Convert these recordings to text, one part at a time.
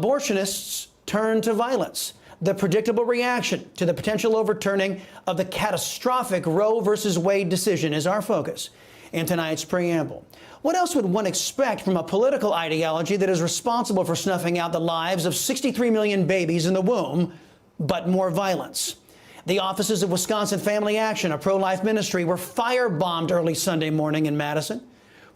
Abortionists turn to violence. The predictable reaction to the potential overturning of the catastrophic Roe versus Wade decision is our focus in tonight's preamble. What else would one expect from a political ideology that is responsible for snuffing out the lives of 63 million babies in the womb, but more violence? The offices of Wisconsin Family Action, a pro-life ministry, were firebombed early Sunday morning in Madison.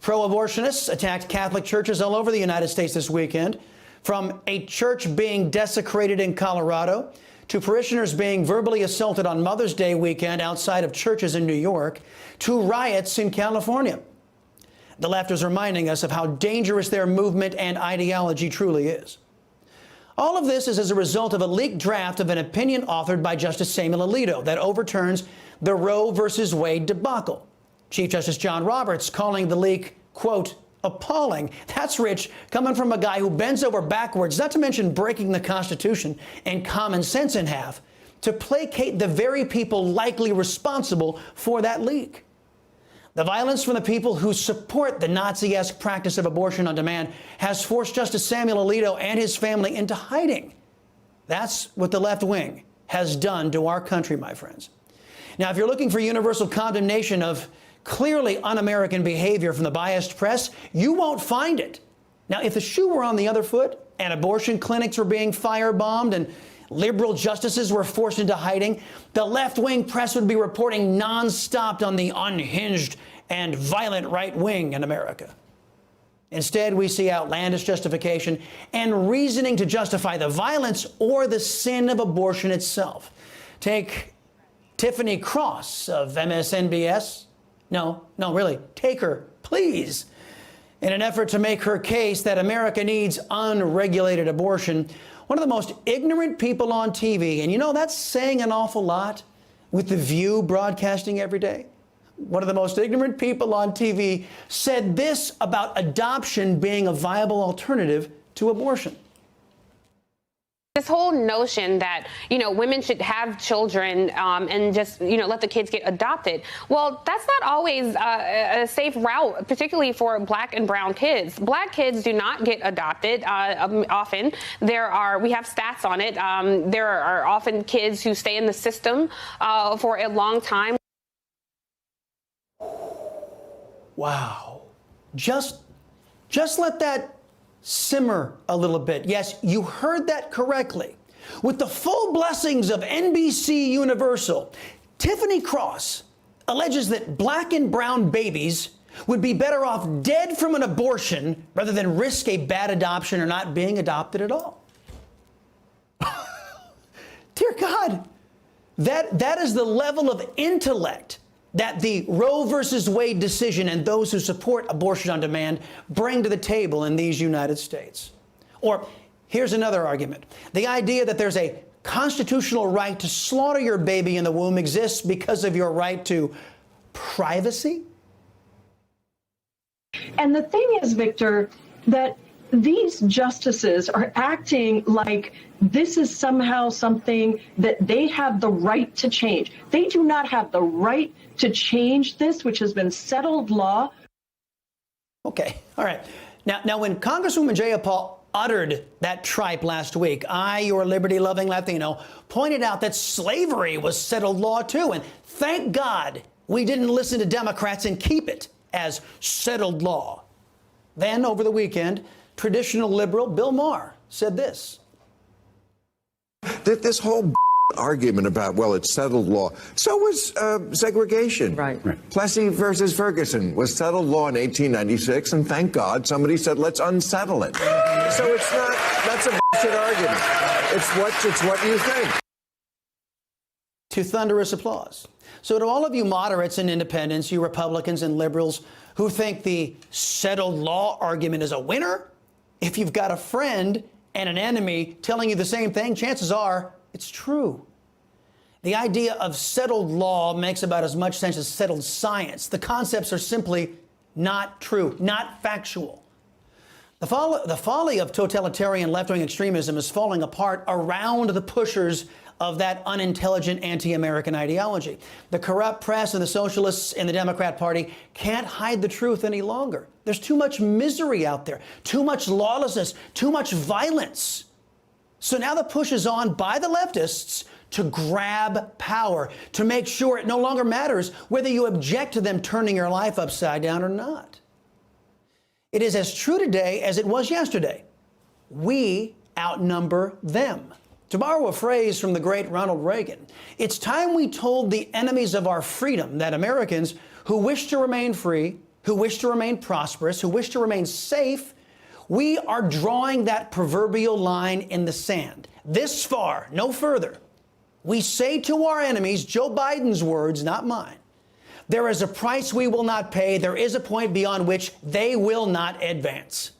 Pro-abortionists attacked Catholic churches all over the United States this weekend, from a church being desecrated in Colorado to parishioners being verbally assaulted on Mother's Day weekend outside of churches in New York to riots in California. The left is reminding us of how dangerous their movement and ideology truly is. All of this is as a result of a leaked draft of an opinion authored by Justice Samuel Alito that overturns the Roe versus Wade debacle. Chief Justice John Roberts calling the leak, quote, appalling. That's rich, coming from a guy who bends over backwards, not to mention breaking the Constitution and common sense in half, to placate the very people likely responsible for that leak. The violence from the people who support the Nazi-esque practice of abortion on demand has forced Justice Samuel Alito and his family into hiding. That's what the left wing has done to our country, my friends. Now, if you're looking for universal condemnation of clearly un-American behavior from the biased press, you won't find it. Now, if the shoe were on the other foot and abortion clinics were being firebombed and liberal justices were forced into hiding, the left-wing press would be reporting nonstop on the unhinged and violent right wing in America. Instead, we see outlandish justification and reasoning to justify the violence or the sin of abortion itself. Take Tiffany Cross of MSNBS. No, really, take her, please. In an effort to make her case that America needs unregulated abortion, one of the most ignorant people on TV, and you know that's saying an awful lot with The View broadcasting every day. One of the most ignorant people on TV said this about adoption being a viable alternative to abortion. This whole notion that, women should have children and just, let the kids get adopted. Well, that's not always a safe route, particularly for black and brown kids. Black kids do not get adopted often. We have stats on it. There are often kids who stay in the system for a long time. Wow. Just let that simmer a little bit. Yes, you heard that correctly. With the full blessings of NBC Universal, Tiffany Cross alleges that black and brown babies would be better off dead from an abortion rather than risk a bad adoption or not being adopted at all. Dear God, that is the level of intellect that the Roe versus Wade decision and those who support abortion on demand bring to the table in these United States. Or here's another argument. The idea that there's a constitutional right to slaughter your baby in the womb exists because of your right to privacy. And the thing is, Victor, that these justices are acting like this is somehow something that they have the right to change. They do not have the right to change this, which has been settled law. Okay, all right. Now, when Congresswoman Jayapal uttered that tripe last week, I, your liberty-loving Latino, pointed out that slavery was settled law too, and thank God we didn't listen to Democrats and keep it as settled law. Then, over the weekend, traditional liberal Bill Maher said this. This whole argument about, well, it's settled law. So was segregation. Right. Plessy versus Ferguson was settled law in 1896, and thank God somebody said, let's unsettle it. So it's not, that's a bullshit argument. It's what you think. To thunderous applause. So to all of you moderates and independents, you Republicans and liberals who think the settled law argument is a winner, if you've got a friend and an enemy telling you the same thing, chances are it's true. The idea of settled law makes about as much sense as settled science. The concepts are simply not true, not factual. The folly of totalitarian left-wing extremism is falling apart around the pushers of that unintelligent anti-American ideology. The corrupt press and the socialists in the Democrat Party can't hide the truth any longer. There's too much misery out there, too much lawlessness, too much violence. So now the push is on by the leftists to grab power, to make sure it no longer matters whether you object to them turning your life upside down or not. It is as true today as it was yesterday. We outnumber them. To borrow a phrase from the great Ronald Reagan, it's time we told the enemies of our freedom that Americans who wish to remain free, who wish to remain prosperous, who wish to remain safe, we are drawing that proverbial line in the sand. This far, no further. We say to our enemies, Joe Biden's words, not mine, there is a price we will not pay. There is a point beyond which they will not advance.